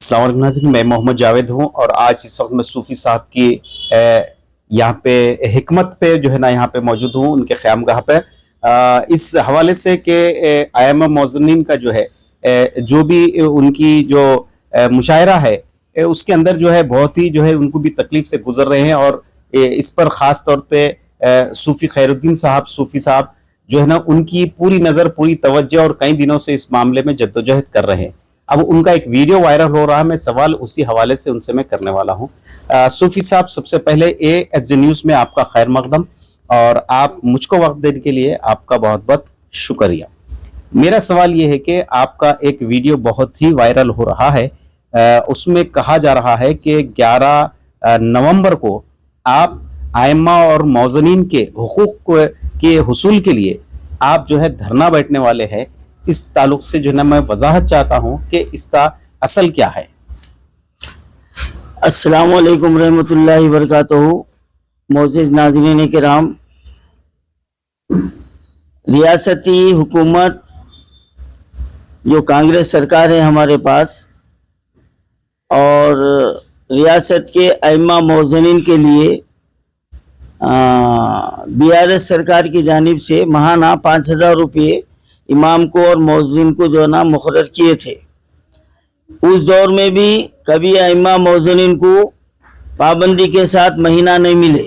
अस्सलाम वालेकुम नाज़रीन, मैं मोहम्मद जावेद हूँ और आज इस वक्त मैं सूफ़ी साहब की यहाँ पे हिकमत पे जो है ना यहाँ पे मौजूद हूँ, उनके क़यामगाह पे। इस हवाले से कि आइम्मा मौज़नीन का जो है जो भी उनकी जो मुशायरा है उसके अंदर जो है बहुत ही जो है उनको भी तकलीफ़ से गुज़र रहे हैं और इस पर ख़ास तौर पे सूफ़ी खैरुद्दीन साहब, सूफ़ी साहब जो है ना उनकी पूरी नज़र, पूरी तवज्जो और कई दिनों से इस मामले में जद्दोजहद कर रहे हैं। अब उनका एक वीडियो वायरल हो रहा है, मैं सवाल उसी हवाले से उनसे मैं करने वाला हूँ। सूफी साहब, सबसे पहले ASJ न्यूज़ में आपका खैर मकदम और आप मुझको वक्त देने के लिए आपका बहुत बहुत शुक्रिया। मेरा सवाल ये है कि आपका एक वीडियो बहुत ही वायरल हो रहा है, उसमें कहा जा रहा है कि 11 नवंबर को आप आइम्मा और मौज़नीन के हुकूक के हुसूल के लिए आप जो है धरना बैठने वाले हैं। इस ताल्लुक से जो है ना मैं वजाहत चाहता हूँ कि इसका असल क्या है। अस्सलाम वालेकुम रहमतुल्लाहि व बरकातहू। मोअज़्ज़िज़ नाज़रीन किराम, रियासती हुकूमत जो कांग्रेस सरकार है हमारे पास, और रियासत के आइम्मा मौज़नीन के लिए BRS सरकार की जानिब से महाना 5000 रुपये इमाम को और मौज़िन को जो ना मुकर्रर किए थे। उस दौर में भी कभी आइम्मा मौज़नीन को पाबंदी के साथ महीना नहीं मिले,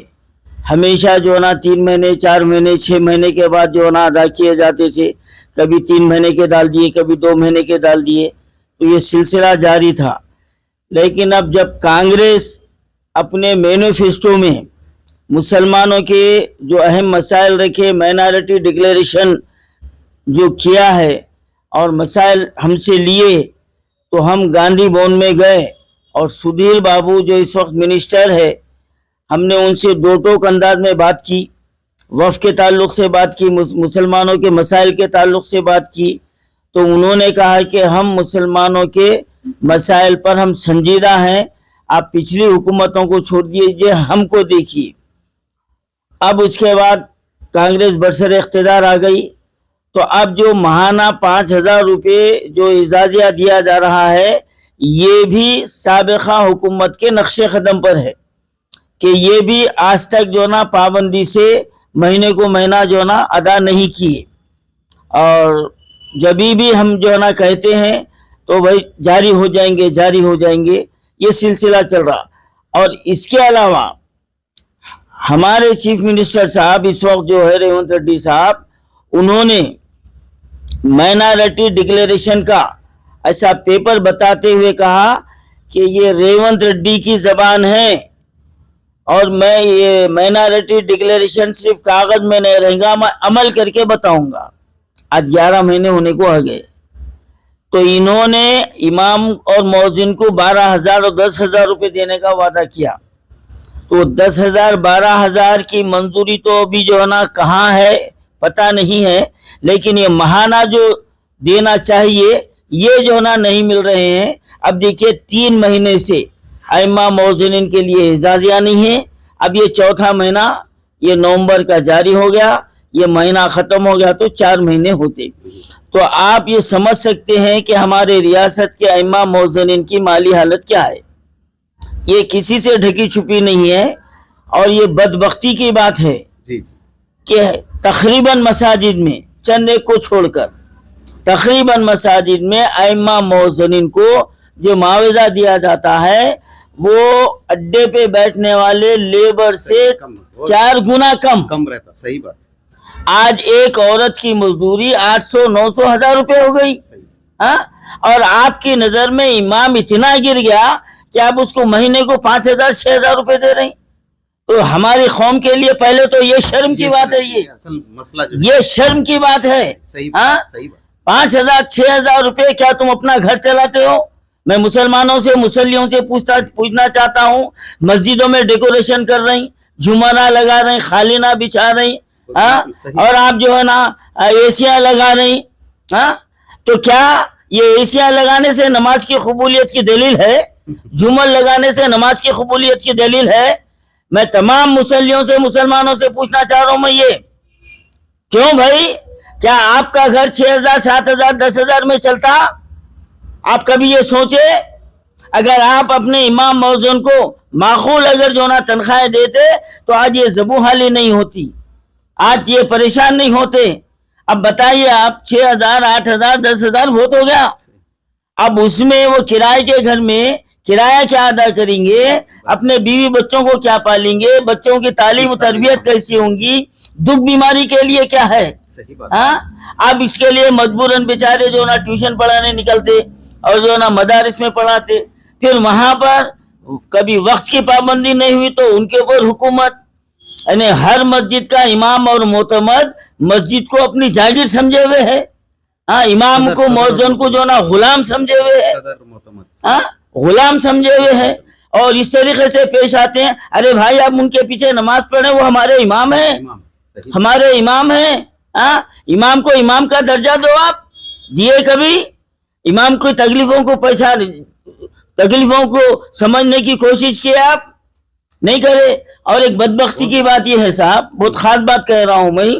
हमेशा जो ना 3 महीने, 4 महीने, 6 महीने के बाद जो ना अदा किए जाते थे। कभी 3 महीने के डाल दिए, कभी 2 महीने के डाल दिए, तो ये सिलसिला जारी था। लेकिन अब जब कांग्रेस अपने मैनिफेस्टो में मुसलमानों के जो अहम मसाइल रखे, माइनॉरिटी डिक्लेरेशन जो किया है और मसाइल हमसे लिए, तो हम गांधी भवन में गए और सुधीर बाबू जो इस वक्त मिनिस्टर है, हमने उनसे दो टोक अंदाज में बात की, वफ़ के ताल्लुक़ से बात की, मुसलमानों के मसाइल के ताल्लुक़ से बात की। तो उन्होंने कहा कि हम मुसलमानों के मसाइल पर हम संजीदा हैं, आप पिछली हुकूमतों को छोड़ दीजिए, हमको देखिए। अब उसके बाद कांग्रेस बरसर इख्तिदार आ गई, तो अब जो महाना 5000 रुपये जो इजाज़िया दिया जा रहा है, ये भी साबिक़ा हुकूमत के नक्शे कदम पर है कि ये भी आज तक जो ना पाबंदी से महीने को महीना जो ना अदा नहीं किए, और जब भी हम जो ना कहते हैं तो भाई जारी हो जाएंगे, जारी हो जाएंगे, ये सिलसिला चल रहा। और इसके अलावा हमारे चीफ मिनिस्टर साहब इस वक्त जो है रेवंत रेड्डी साहब, उन्होंने माइनॉरिटी डिक्लेरेशन का ऐसा पेपर बताते हुए कहा कि ये रेवंत रेड्डी की ज़बान है और मैं ये माइनॉरिटी डिक्लेरेशन सिर्फ कागज़ में नहीं रहेगा, मैं अमल करके बताऊंगा। आज 11 महीने होने को आ गए, तो इन्होंने इमाम और मौज़िन को 12,000 और 10,000 रुपये देने का वादा किया। तो 10,000 12,000 की मंजूरी तो अभी जो है ना कहाँ है पता नहीं है, लेकिन ये महाना जो देना चाहिए ये जो ना नहीं मिल रहे हैं। अब देखिए 3 महीने से आइम्मा मौज़नीन के लिए इजाज़िया नहीं है। अब ये चौथा महीना, ये नवंबर का जारी हो गया, ये महीना ख़त्म हो गया तो 4 महीने होते। तो आप ये समझ सकते हैं कि हमारे रियासत के आइम्मा मौज़नीन की माली हालत क्या है। ये किसी से ढकी छुपी नहीं है, और ये बदबख्ती की बात है कि तकरीबन मसाजिद में, चंद एक को छोड़कर तकरीबन मसाजिद में आइम्मा मौज़नीन को जो मुआवजा दिया जाता है वो अड्डे पे बैठने वाले लेबर से 4 गुना कम रहता। सही बात। आज एक औरत की मजदूरी 800, 900, 1000 रुपये हो गई। और आपकी नजर में इमाम इतना गिर गया कि आप उसको महीने को 5000, 6000 रुपये दे रहे हैं। तो हमारी कौम के लिए पहले तो ये शर्म की बात है, ये शर्म की बात है। सही बात। 5000, 6000 रुपये क्या तुम अपना घर चलाते हो? मैं मुसलमानों से, मुसल्लियों से पूछना चाहता हूँ, मस्जिदों में डेकोरेशन कर रही, झुमरा लगा रही, खालिना बिछा रही, और आप जो है ना एसिया लगा रही, तो क्या ये एसिया लगाने से नमाज की कबूलियत की दलील है? झूमर लगाने से नमाज की कबूलियत की दलील है? मैं तमाम मुसल्लियों से, मुसलमानों से पूछना चाह रहा हूं, मैं ये क्यों भाई, क्या आपका घर 6000, 7000, 10,000 में चलता? आप कभी ये सोचे? اگر آپ اپنے امام موزن کو معقول اگر جو نا تنخواہیں دیتے تو آج یہ زبوں حالی نہیں ہوتی, آج یہ پریشان نہیں ہوتے. اب بتائیے آپ 6,000 8,000 10,000 بہت ہو گیا. اب اس میں وہ کرائے کے گھر میں کرایہ کیا ادا کریں گے, اپنے بیوی بچوں کو کیا پالیں گے, بچوں کی تعلیم و تربیت کیسی ہوں گی, دکھ بیماری کے لیے کیا ہے. ہاں اب اس کے لیے مجبوراً بیچارے جو نا ٹیوشن پڑھانے نکلتے اور جو نا مدارس میں پڑھاتے, پھر وہاں پر کبھی وقت کی پابندی نہیں ہوئی تو ان کے اوپر حکومت, یعنی ہر مسجد کا امام اور معتمد مسجد کو اپنی جاگیر سمجھے ہوئے ہے. ہاں امام کو مؤذن کو جو نا غلام سمجھے ہوئے ہے, ہاں غلام سمجھے ہوئے ہے, اور اس طریقے سے پیش آتے ہیں. ارے بھائی آپ ان کے پیچھے نماز پڑھیں, وہ ہمارے امام ہیں, ہمارے امام ہیں. ہاں امام کو امام کا درجہ دو. آپ دیے کبھی امام کی تکلیفوں کو تکلیفوں کو سمجھنے کی کوشش کی آپ نہیں کرے. اور ایک بدبختی کی بات یہ ہے صاحب, بہت خاص بات کہہ رہا ہوں میں,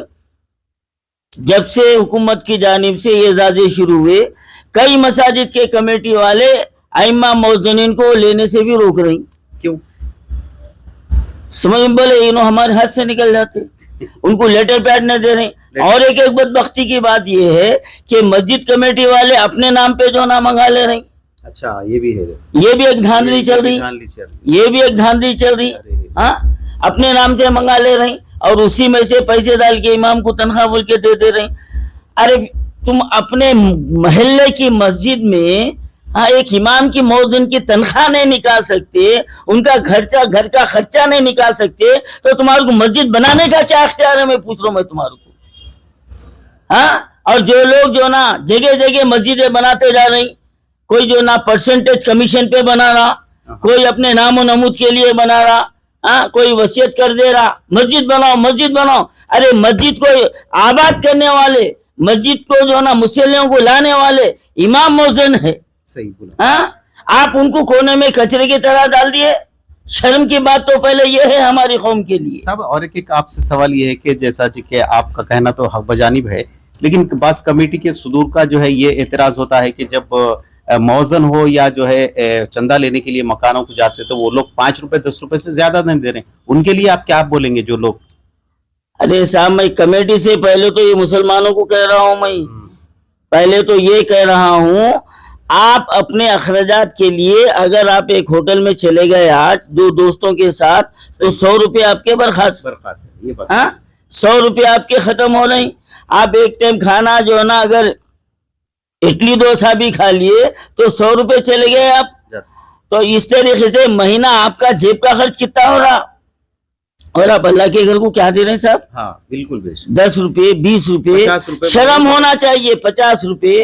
جب سے حکومت کی جانب سے یہ اعزازے شروع ہوئے کئی مساجد کے کمیٹی والے ائمہ مؤذنین کو لینے سے بھی روک رہی. کیوں؟ سمجھ بولے انہوں ہمارے ہاتھ سے نکل جاتے, ان کو لیٹر پیڈ نہ دے رہے. اور ایک بدبختی کی بات یہ ہے کہ مسجد کمیٹی والے اپنے نام پہ جو نا منگا لے رہی. اچھا یہ بھی ہے, یہ بھی ایک دھاندلی چل رہی, یہ بھی ایک دھاندلی چل رہی. ہاں اپنے نام سے منگا لے رہی اور اسی میں سے پیسے ڈال کے امام کو تنخواہ بول کے دے رہی. ارے تم اپنے محلے کی مسجد میں ایک امام کی مؤذن کی تنخواہ نہیں نکال سکتے, ان کا گھر کا خرچہ نہیں نکال سکتے, تو تمہارے کو مسجد بنانے کا کیا اختیار ہے, میں پوچھ رہا ہوں میں تمہارے کو. ہاں اور جو لوگ جو نا جگہ جگہ مسجدیں بناتے جا رہی, کوئی جو نا پرسنٹیج کمیشن پہ بنا رہا, کوئی اپنے نام و نمود کے لیے بنا رہا, ہاں کوئی وصیت کر دے رہا مسجد بناؤ مسجد بناؤ. ارے مسجد کو آباد کرنے والے, مسجد کو جو نا مسلموں کو لانے والے امام مؤذن ہے. ہاں آپ ان کو کونے میں کچرے کی طرح ڈال دیے. شرم کی بات تو پہلے یہ ہے ہماری قوم کے لیے. صاحب اور ایک آپ سے سوال یہ ہے کہ جیسا کہ آپ کا کہنا تو حق بجانب ہے, لیکن بعض کمیٹی کے صدور کا جو ہے یہ اعتراض ہوتا ہے کہ جب مؤذن ہو یا جو ہے چندہ لینے کے لیے مکانوں کو جاتے تو وہ لوگ 5 روپے 10 روپے سے زیادہ نہیں دے رہے ہیں. ان کے لیے آپ کیا بولیں گے جو لوگ؟ ارے صاحب میں کمیٹی سے پہلے تو یہ مسلمانوں کو کہہ رہا ہوں, میں پہلے تو یہ کہہ رہا ہوں, آپ اپنے اخراجات کے لیے اگر آپ ایک ہوٹل میں چلے گئے آج 2 دوستوں کے ساتھ تو 100 روپے آپ کے برخاست, ہاں 100 روپے آپ کے ختم ہو رہے. آپ ایک ٹائم کھانا جو ہے نا اگر اڈلی ڈوسا بھی کھا لیے تو 100 روپے چلے گئے آپ. تو اس طریقے سے مہینہ آپ کا جیب کا خرچ کتنا ہو رہا, اور آپ اللہ کے گھر کو کیا دے رہے ہیں صاحب؟ ہاں بالکل 10 روپے 20 روپے, شرم ہونا چاہیے. 50 روپے.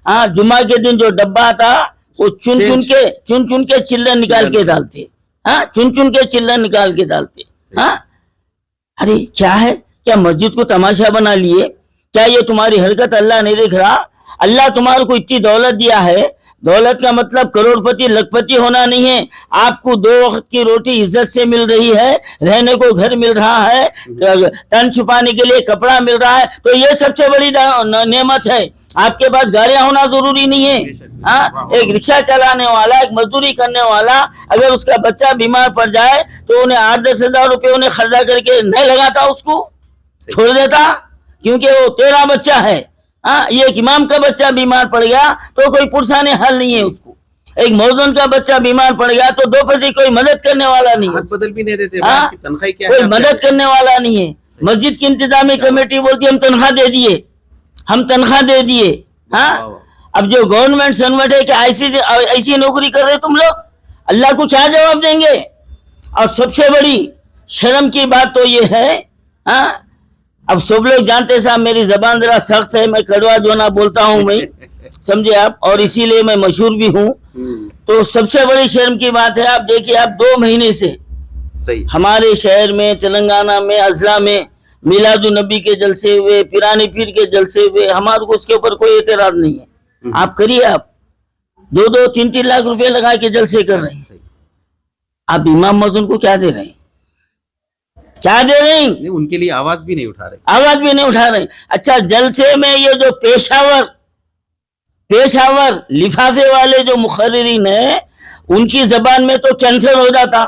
ہاں جمعہ کے دن جو ڈبہ تھا وہ چن کے چلر نکال کے ڈالتے, ہاں چن کے چلر نکال کے ڈالتے. ہاں ارے کیا ہے, کیا مسجد کو تماشا بنا لیے؟ کیا یہ تمہاری حرکت اللہ نہیں دیکھ رہا؟ اللہ تمہارے کو اتنی دولت دیا ہے, دولت کا مطلب کروڑ پتی لکھ پتی ہونا نہیں ہے. آپ کو 2 وقت کی روٹی عزت سے مل رہی ہے, رہنے کو گھر مل رہا ہے, تن چھپانے کے لیے کپڑا مل رہا ہے, تو یہ سب سے بڑی نعمت ہے. آپ کے پاس گاڑیاں ہونا ضروری نہیں ہے. ہاں ایک رکشہ چلانے والا, ایک مزدوری کرنے والا, اگر اس کا بچہ بیمار پڑ جائے تو انہیں 8-10 ہزار روپے انہیں خرچہ کر کے نہیں لگاتا, اس کو چھوڑ دیتا, کیونکہ وہ تیرا بچہ ہے. ہاں یہ ایک امام کا بچہ بیمار پڑ گیا تو کوئی پرسانے حل نہیں ہے اس کو. ایک مؤذن کا بچہ بیمار پڑ گیا تو 2 پیسے کوئی مدد کرنے والا نہیں ہے, بدل بھی نہیں دیتے, کوئی مدد کرنے والا نہیں ہے. مسجد کی انتظامی کمیٹی بولتی ہم تنخواہ دے دیے, ہم تنخواہ دے دیے. ہاں اب جو گورنمنٹ سرونٹ ہے کہ ایسی نوکری کر رہے تم لوگ, اللہ کو کیا جواب دیں گے؟ اور سب سے بڑی شرم کی بات تو یہ ہے, ہاں اب سب لوگ جانتے صاحب میری زبان ذرا سخت ہے, میں کڑوا جو نہ بولتا ہوں میں, سمجھے آپ, اور اسی لیے میں مشہور بھی ہوں. تو سب سے بڑی شرم کی بات ہے, آپ دیکھیے آپ 2 مہینے سے ہمارے شہر میں تلنگانہ میں اضلاع میں میلاد النبی کے جلسے ہوئے, پیرانی پیر کے جلسے ہوئے, ہمارے کو اس کے اوپر کوئی اعتراض نہیں ہے. آپ کریے, آپ 2-3 لاکھ روپے لگا کے جلسے کر رہے ہیں. آپ امام مؤذن کو کیا دے رہے ہیں؟ کیا دے رہے ہیں؟ ان کے لیے آواز بھی نہیں اٹھا رہے, آواز بھی نہیں اٹھا رہے. اچھا جلسے میں یہ جو پیشاور لفافے والے جو مقررین ہیں ان کی زبان میں تو کینسر ہو جاتا.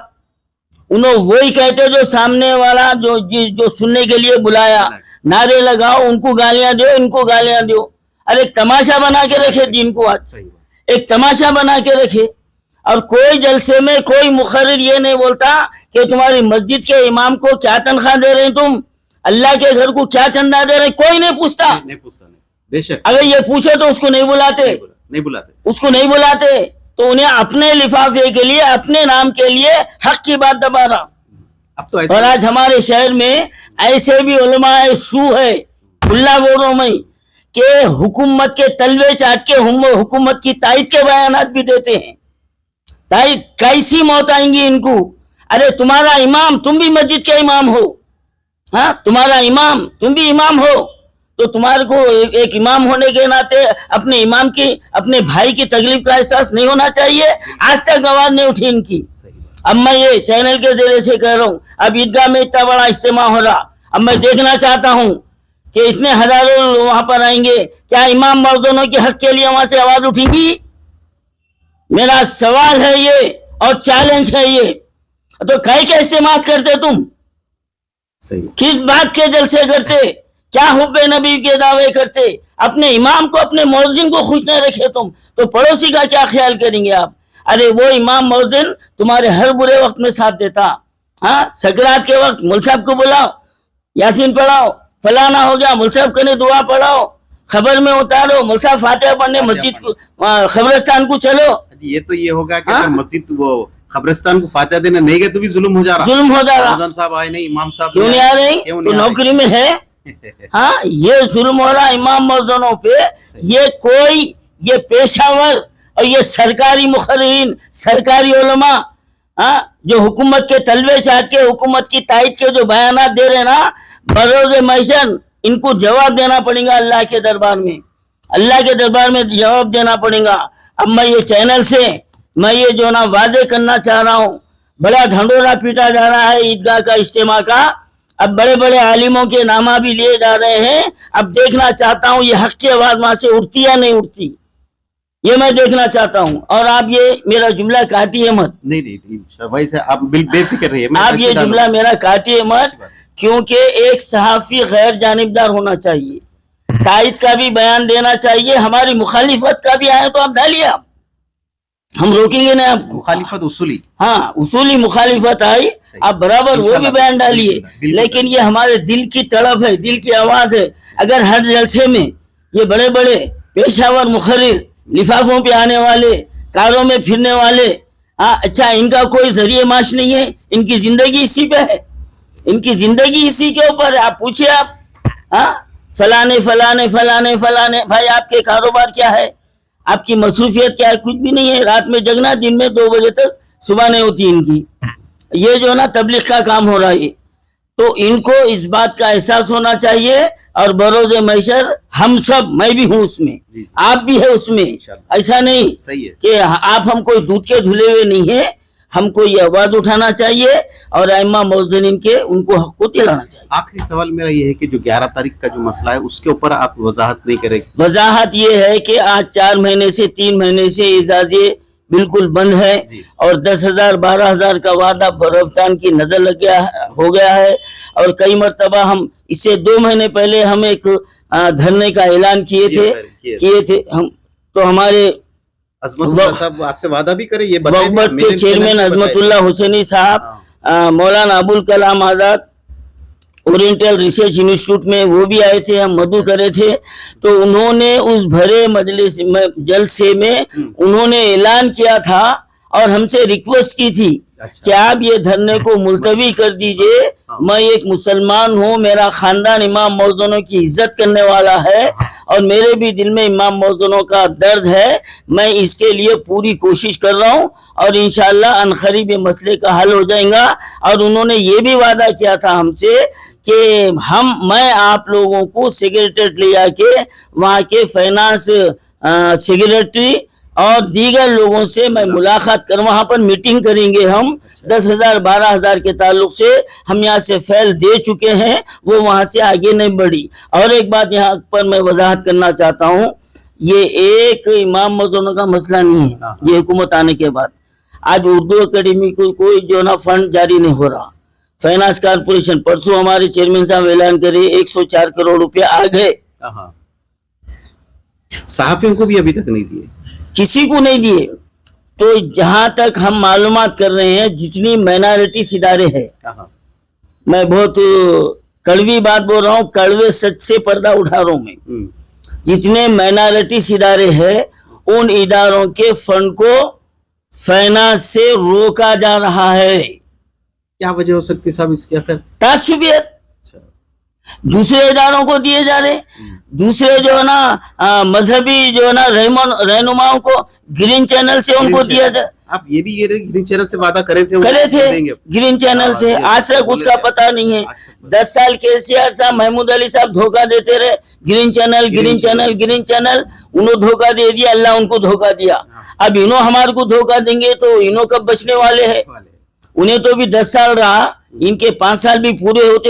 انہوں وہی کہتے جو سامنے والا جو سننے کے لیے بلایا, نعرے لگاؤ, ان کو گالیاں دو, ان کو گالیاں دو. ارے ایک تماشا بنا کے رکھے دین کو, آج ایک تماشا بنا کے رکھے. اور کوئی جلسے میں کوئی مقرر یہ نہیں بولتا کہ تمہاری مسجد کے امام کو کیا تنخواہ دے رہے ہیں, تم اللہ کے گھر کو کیا چندہ دے رہے ہیں, کوئی نہیں پوچھتا. بے شک اگر یہ پوچھے تو اس کو نہیں بلاتے, اس کو نہیں بلاتے. تو انہیں اپنے لفافے کے لیے, اپنے نام کے لیے حق کی بات دبا رہا. اب تو اور آج ہمارے شہر میں ایسے بھی علماء سو ہے, اللہ بول رہا ہوں میں, کہ حکومت کے تلوے چاٹ کے حکومت کی تائید کے بیانات بھی دیتے ہیں. تائید کیسی موت آئیں گی ان کو. ارے تمہارا امام, تم بھی مسجد کے امام ہو, ہاں تمہارا امام, تم بھی امام ہو, تو تمہارے کو ایک امام ہونے کے ناطے اپنے امام کی, اپنے بھائی کی تکلیف کا احساس نہیں ہونا چاہیے. آج تک آواز نہیں اٹھی ان کی. اب میں یہ چینل کے ذریعے سے کہہ رہا ہوں, اب عیدگاہ میں اتنا بڑا اجتماع ہو رہا, اب میں دیکھنا چاہتا ہوں کہ اتنے ہزاروں وہاں پر آئیں گے, کیا امام مردونوں کے حق کے لیے وہاں سے آواز اٹھیں گی؟ میرا سوال ہے یہ, اور چیلنج ہے یہ. تو کیسے استعمال کرتے تم, کس بات کے جلسے کرتے, کیا حب نبی کے دعوے کرتے, اپنے امام کو, اپنے مؤذن کو خوش نہ رکھے تم, تو پڑوسی کا کیا خیال کریں گے آپ؟ ارے وہ امام مؤذن تمہارے ہر برے وقت میں ساتھ دیتا. ہاں سکرات کے وقت مول صاحب کو بلاؤ, یاسین پڑھاؤ, فلانا ہو گیا مول صاحب کے دعا پڑھاؤ, خبر میں اتارو, مول صاحب فاتحہ پڑھنے مسجد کو, قبرستان کو چلو. یہ تو یہ ہوگا کہ مسجد وہ قبرستان کو فاتحہ دینے نہیں گئے تو بھی ظلم ہو جا رہا, ظلم ہو جا رہا. رمضان صاحب آئے نہیں, امام صاحب کیوں نہیں آ رہے, تو نوکری میں ہے. ہاں یہ ظلم ہو رہا امام مؤذنوں پہ. یہ پیشہ ور اور یہ سرکاری مقررین, سرکاری علماء, ہاں جو حکومت کے تلوے چاٹ کے, حکومت کی تائید کے جو بیانات دے رہے نا, بروز محشر ان کو جواب دینا پڑے گا اللہ کے دربار میں, اللہ کے دربار میں جواب دینا پڑے گا. اب میں یہ چینل سے میں یہ جو نا واضح کرنا چاہ رہا ہوں, بڑا ڈھنڈورا پیٹا جا رہا ہے عیدگاہ کا اجتماع کا. اب بڑے بڑے عالموں کے نامہ بھی لیے جا رہے ہیں. اب دیکھنا چاہتا ہوں یہ حق کی آواز وہاں سے اٹھتی یا نہیں اٹھتی, یہ میں دیکھنا چاہتا ہوں. اور آپ یہ میرا جملہ کاٹیے مت, نہیں آپ بے فکر رہیے, آپ یہ جملہ میرا کاٹیے مت, کیونکہ ایک صحافی غیر جانبدار ہونا چاہیے, تائید کا بھی بیان دینا چاہیے, ہماری مخالفت کا بھی آئے تو آپ ڈالیے, آپ ہم روکیں گے نہیں آپ کو. مخالفت اصولی, ہاں اصولی مخالفت آئی, آپ برابر وہ بھی بیان ڈالیے, لیکن یہ ہمارے دل کی تڑپ ہے, دل کی آواز ہے. اگر ہر جلسے میں یہ بڑے بڑے پیشہ ور مقرر, لفافوں پہ آنے والے, کاروں میں پھرنے والے, اچھا ان کا کوئی ذریعہ معاش نہیں ہے, ان کی زندگی اسی پہ ہے, ان کی زندگی اسی کے اوپر ہے. آپ پوچھئے, آپ فلانے فلانے فلانے فلانے, بھائی آپ کے کاروبار کیا ہے, آپ کی مصروفیت کیا ہے؟ کچھ بھی نہیں ہے. رات میں جگنا, دن میں 2 بجے تک صبح نہیں ہوتی ان کی. یہ جو نا تبلیغ کا کام ہو رہا ہے, تو ان کو اس بات کا احساس ہونا چاہیے. اور بروز محشر ہم سب, میں بھی ہوں اس میں, آپ بھی ہے اس میں, ایسا نہیں کہ آپ ہم کوئی دودھ کے دھلے ہوئے نہیں ہیں. ہم کو یہ آواز اٹھانا چاہیے اور ائمہ مؤذنین کے ان کو حق کو دلانا چاہیے. آخری سوال میرا یہ ہے کہ جو 11 تاریخ کا جو مسئلہ ہے اس کے اوپر آپ وضاحت نہیں کریں. وضاحت یہ ہے کہ آج 4 مہینے سے 3 مہینے سے اجازے بالکل بند ہے, اور 10,000 12,000 کا وعدہ رفتان کی نظر لگ گیا ہو گیا ہے. اور کئی مرتبہ ہم اس سے 2 مہینے پہلے ہم ایک دھرنے کا اعلان کیے تھے ہم, تو ہمارے عظمت اللہ صاحب آپ سے وعدہ بھی کرے, یہ وقت کے چیئرمین عظمت اللہ حسینی صاحب, Maulana Abul Kalam Azad oriental research institute میں وہ بھی آئے تھے, ہم مدعو کرے تھے. تو انہوں نے اس بھرے مجلس جلسے میں انہوں نے اعلان کیا تھا اور ہم سے ریکویسٹ کی تھی کہ آپ یہ دھرنے کو ملتوی کر دیجئے. میں ایک مسلمان ہوں, میرا خاندان امام مؤذنوں کی عزت کرنے والا ہے, اور میرے بھی دل میں امام مؤذنوں کا درد ہے. میں اس کے لیے پوری کوشش کر رہا ہوں, اور انشاءاللہ عنقریب یہ مسئلے کا حل ہو جائے گا. اور انہوں نے یہ بھی وعدہ کیا تھا ہم سے کہ میں آپ لوگوں کو سیکریٹریٹ لے جا کے وہاں کے فائنانس سیکریٹری اور دیگر لوگوں سے میں ملاقات کر, وہاں پر میٹنگ کریں گے. ہم 10,000 12,000 کے تعلق سے ہم یہاں سے فیل دے چکے ہیں, وہ وہاں سے آگے نہیں بڑھی. اور ایک بات یہاں پر میں وضاحت کرنا چاہتا ہوں, یہ ایک امام مؤذنوں کا مسئلہ نہیں ہے, یہ حکومت آنے کے بعد आज उर्दू एकेडमी को कोई जो ना फंड जारी नहीं हो रहा। फाइनेंस कारपोरेशन परसों हमारे चेयरमैन साहब ऐलान करे 104 करोड़ रुपए आ गए, हाँ, सहाफियों को भी अभी तक नहीं दिए। किसी को नहीं दिए। तो जहां तक हम मालूमात कर रहे हैं, जितनी माइनॉरिटी इदारे हैं, हाँ, मैं बहुत कड़वी बात बोल रहा हूँ, कड़वे सच से पर्दा उठा रहा हूँ मैं, जितने माइनॉरिटी इदारे हैं उन इदारों के फंड को फाइनेंस से रोका जा रहा है। क्या वजह हो सकती है साहब इसकी आखिर? तासुबियत दूसरे इदारों को दिए जा रहे, दूसरे जो है ना मजहबी जो है ना रहनुमाओं को ग्रीन चैनल से उनको दिया जाए। आप ये भी ये ग्रीन चैनल से वादा करे थे ग्रीन चैनल से, आज तक उसका पता नहीं है। 10 साल केसीआर साहब, महमूद अली साहब धोखा देते रहे, green channel green channel green channel, उन्होंने धोखा दे दिया, अल्लाह उनको धोखा दिया। अब इन्हों हमारे को धोखा देंगे तो इन्हों कब बचने वाले हैं? उन्हें तो भी 10 साल रहा, इनके 5 साल भी पूरे होते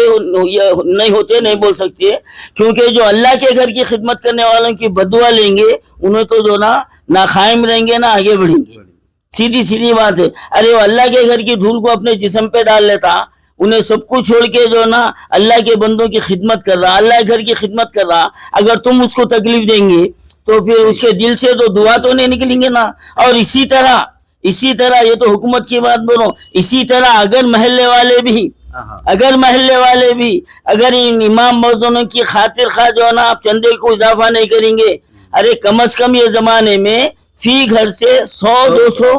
नहीं होते, नहीं बोल सकते, क्योंकि जो अल्लाह के घर की खिदमत करने वालों की बदुआ लेंगे उन्हें तो जो ना कायम रहेंगे ना आगे बढ़ेंगे। सीधी सीधी बात है। अरे वो अल्लाह के घर की धूल को अपने जिस्म पे डाल लेता, उन्हें सब कुछ छोड़ के जो ना अल्लाह के बंदों की खिदमत कर रहा, अल्लाह के घर की खिदमत कर रहा, अगर तुम उसको तकलीफ देंगे तो फिर उसके दिल से तो दुआ तो नहीं निकलेंगे ना। और इसी तरह ये तो हुकूमत की बात बोलो, इसी तरह अगर महल्ले वाले भी अगर इन इमाम मौजूदों की खातिर खा जो है ना आप चंदे को इजाफा नहीं करेंगे, अरे कम से कम ये जमाने में फी घर से 100-200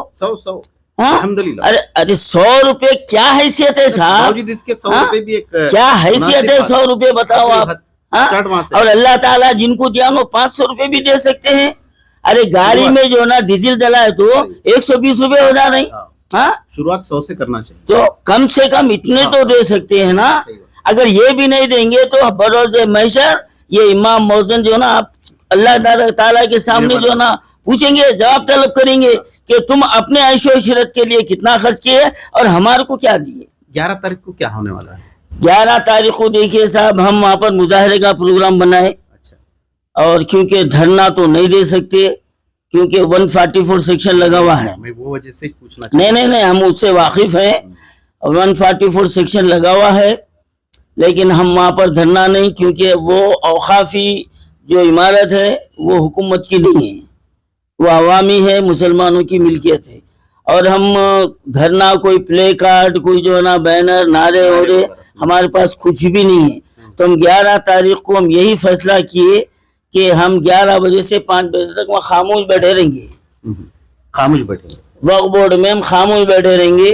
अल्हम्दुलिल्लाह। अरे 100 रुपए क्या हैसियत है साहब? इसके 100 रुपए भी एक क्या हैसियत है 100 रुपए बताओ आप? और अल्लाह ताला जिनको दिया वो 500 रुपए भी दे सकते हैं। अरे गाड़ी में जो ना डीजल डलाए तो 120 रुपए हो जा रही। हाँ, शुरुआत 100 से करना चाहिए, तो कम से कम इतने तो दे सकते हैं ना। अगर ये भी नहीं देंगे तो बरोज़े महशर ये इमाम मौजन जो ना आप अल्लाह ताला के सामने जो ना पूछेंगे, जवाब तलब करेंगे कि तुम अपने ऐशो इशरत के लिए कितना खर्च किए और हमारे को क्या दिए। 11 तारीख को क्या होने वाला है? 11 तारीख को देखिए साहब, हम वहाँ पर मुजाहरे का प्रोग्राम बनाए। अच्छा। और क्योंकि धरना तो नहीं दे सकते क्योंकि 144 सेक्शन लगा हुआ है। मैं वो वजह से पूछना नहीं, हम उससे वाकिफ हैं। 144 सेक्शन लगा हुआ है, लेकिन हम वहाँ पर धरना नहीं, क्योंकि वो औकाफी जो इमारत है वो हुकूमत की नहीं है, वो अवामी है, मुसलमानों की मिल्कियत है। और हम धरना, कोई प्ले कार्ड, कोई जो ना बैनर, नारे वोरे हमारे पास कुछ भी नहीं है। तो हम 11 तारीख को हम यही फैसला किए कि हम 11 बजे से 5 बजे तक वहाँ खामोश बैठे रहेंगे। वक्फ बोर्ड में हम खामोश बैठे रहेंगे,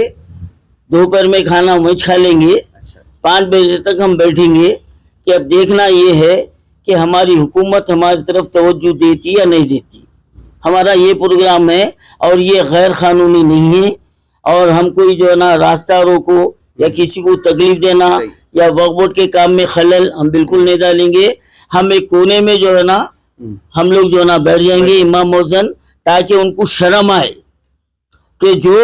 दोपहर में खाना वहीं खा लेंगे। अच्छा। 5 बजे तक हम बैठेंगे कि अब देखना ये है कि हमारी हुकूमत हमारी तरफ तवज्जो देती या नहीं देती। हमारा ये प्रोग्राम है और ये गैर कानूनी नहीं है, और हम कोई जो है ना रास्ता रोको या किसी को तकलीफ देना या वक्फ बोर्ड के काम में खलल हम बिल्कुल नहीं डालेंगे। हम एक कोने में जो है ना हम लोग जो है ना बैठ जाएंगे इमाम मौजन, ताकि उनको शर्म आए कि जो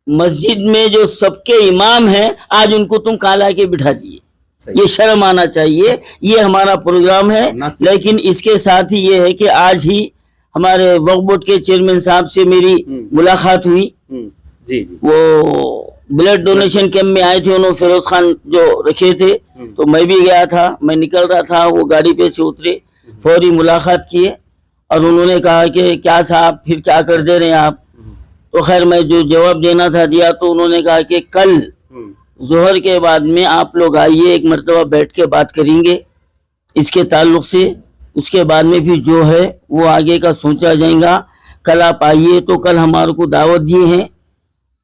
मस्जिद में जो सबके इमाम हैं आज उनको तुम काला के बिठा दिए, ये शर्म आना चाहिए। ये हमारा प्रोग्राम है। लेकिन इसके साथ ही ये है कि आज ही हमारे वक्फ बोर्ड के चेयरमैन साहब से मेरी मुलाकात हुई। जी। वो ब्लड डोनेशन कैंप में आए थे, उन्होंने फिरोज खान जो रखे थे, तो मैं भी गया था। मैं निकल रहा था, वो गाड़ी पे से उतरे, फौरी मुलाकात किए और उन्होंने कहा कि क्या साहब फिर क्या कर दे रहे हैं आप? तो खैर मैं जो जवाब देना था दिया। तो उन्होंने कहा कि कल जोहर के बाद में आप लोग आइए, एक मरतबा बैठ के बात करेंगे इसके ताल्लुक से, उसके बाद में भी जो है वो आगे का सोचा जाएगा। कल आप आइए। तो कल हमारे को दावत दिए हैं,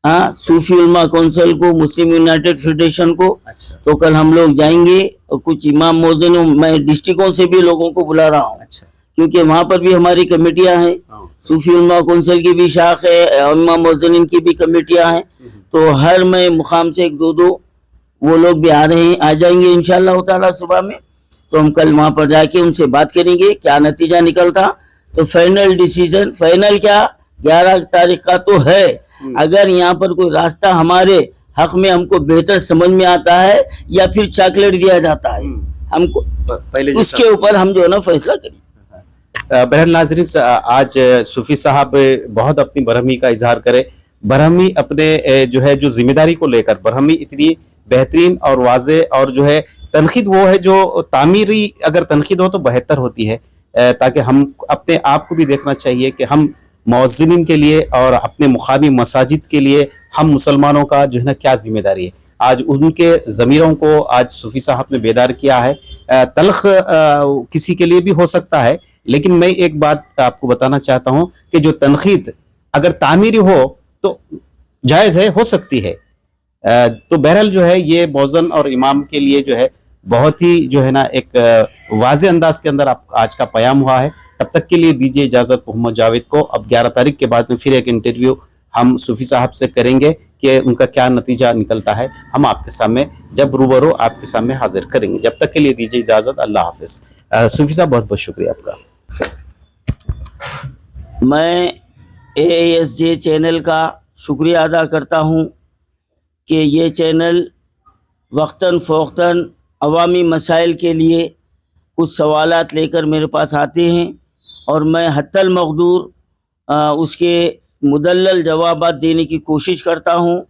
हाँ, सूफी उलमा काउंसिल को, मुस्लिम यूनाइटेड फेडरेशन को। अच्छा। तो कल हम लोग जाएंगे और कुछ इमाम मौजूदों, मैं डिस्ट्रिक्टों से भी लोगों को बुला रहा हूँ। अच्छा। क्योंकि वहाँ पर भी हमारी कमेटियाँ हैं, सूफी उलमा काउंसिल की भी शाख है, इमाम मौजूदीन की भी कमेटियाँ हैं। तो हर में मुकाम से 1-2 वो लोग भी आ रहे हैं, आ जाएंगे इंशाअल्लाह ताला सुबह में। तो हम कल वहाँ पर जाके उनसे बात करेंगे क्या नतीजा निकलता। तो फाइनल डिसीजन, फाइनल क्या 11 तारीख का तो है। अगर यहाँ पर कोई रास्ता हमारे हक में हमको बेहतर समझ में आता है या फिर चॉकलेट दिया जाता है, हमको पहले उसके ऊपर हम जो है ना फैसला करेंगे। बहरहाल नाज़रीन, आज सूफी साहब बहुत अपनी बरहमी का इजहार करे बरहमी अपने जो है जो जिम्मेदारी को लेकर बरहमी इतनी बेहतरीन और वाज़े और जो है तनकीद वो है जो तामीरी अगर तनकीद हो तो बेहतर होती है, ताकि हम अपने आप को भी देखना चाहिए कि हम मुअज्जिनीन के लिए और अपने मुकामी मसाजिद के लिए हम मुसलमानों का जो है ना क्या जिम्मेदारी है। आज उनके ज़मीरों को आज सूफ़ी साहब ने बेदार किया है। तल्ख किसी के लिए भी हो सकता है, लेकिन मैं एक बात आपको बताना चाहता हूँ कि जो तनकीद अगर तामीरी हो तो जायज़ है, हो सकती है। तो बहरहाल जो है ये मौज़न और इमाम के लिए जो है बहुत ही जो है ना एक वाज़े अंदाज के अंदर आज का पयाम हुआ है। तब तक के लिए दीजिए इजाज़त मोहम्मद जावेद को। अब 11 तारीख के बाद में फिर एक इंटरव्यू हम सूफ़ी साहब से करेंगे कि उनका क्या नतीजा निकलता है, हम आपके सामने जब रूबरू आपके सामने हाजिर करेंगे। जब तक के लिए दीजिए इजाज़त, अल्लाह हाफ़िज़। सूफ़ी साहब बहुत बहुत शुक्रिया आपका। मैं AASJ चैनल का शुक्रिया अदा करता हूँ कि ये चैनल वक्तन फ़ौक्तन अवामी मसाइल के लिए कुछ सवालात लेकर मेरे पास आते हैं और मैं हत्तल मक़दूर उसके मुदल्लल जवाबात देने की कोशिश करता हूँ।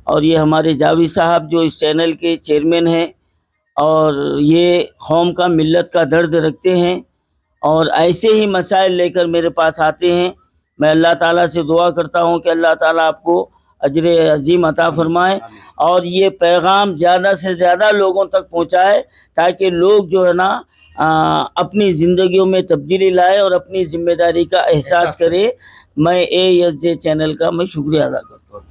और ये हमारे जावेद साहब जो इस चैनल के चेयरमैन हैं और ये कौम का मिल्लत का दर्द रखते हैं और ऐसे ही मसाइल लेकर मेरे पास आते हैं। मैं अल्लाह ताला से दुआ करता हूँ कि अल्लाह ताला आपको अजर अजीम अता फरमाए और ये पैगाम ज़्यादा से ज़्यादा लोगों तक पहुँचाए ताकि लोग जो है ना अपनी ज़िंदगियों में तब्दीली लाए और अपनी ज़िम्मेदारी का एहसास करे। मैं AASJ चैनल का मैं शुक्रिया अदा करता हूँ।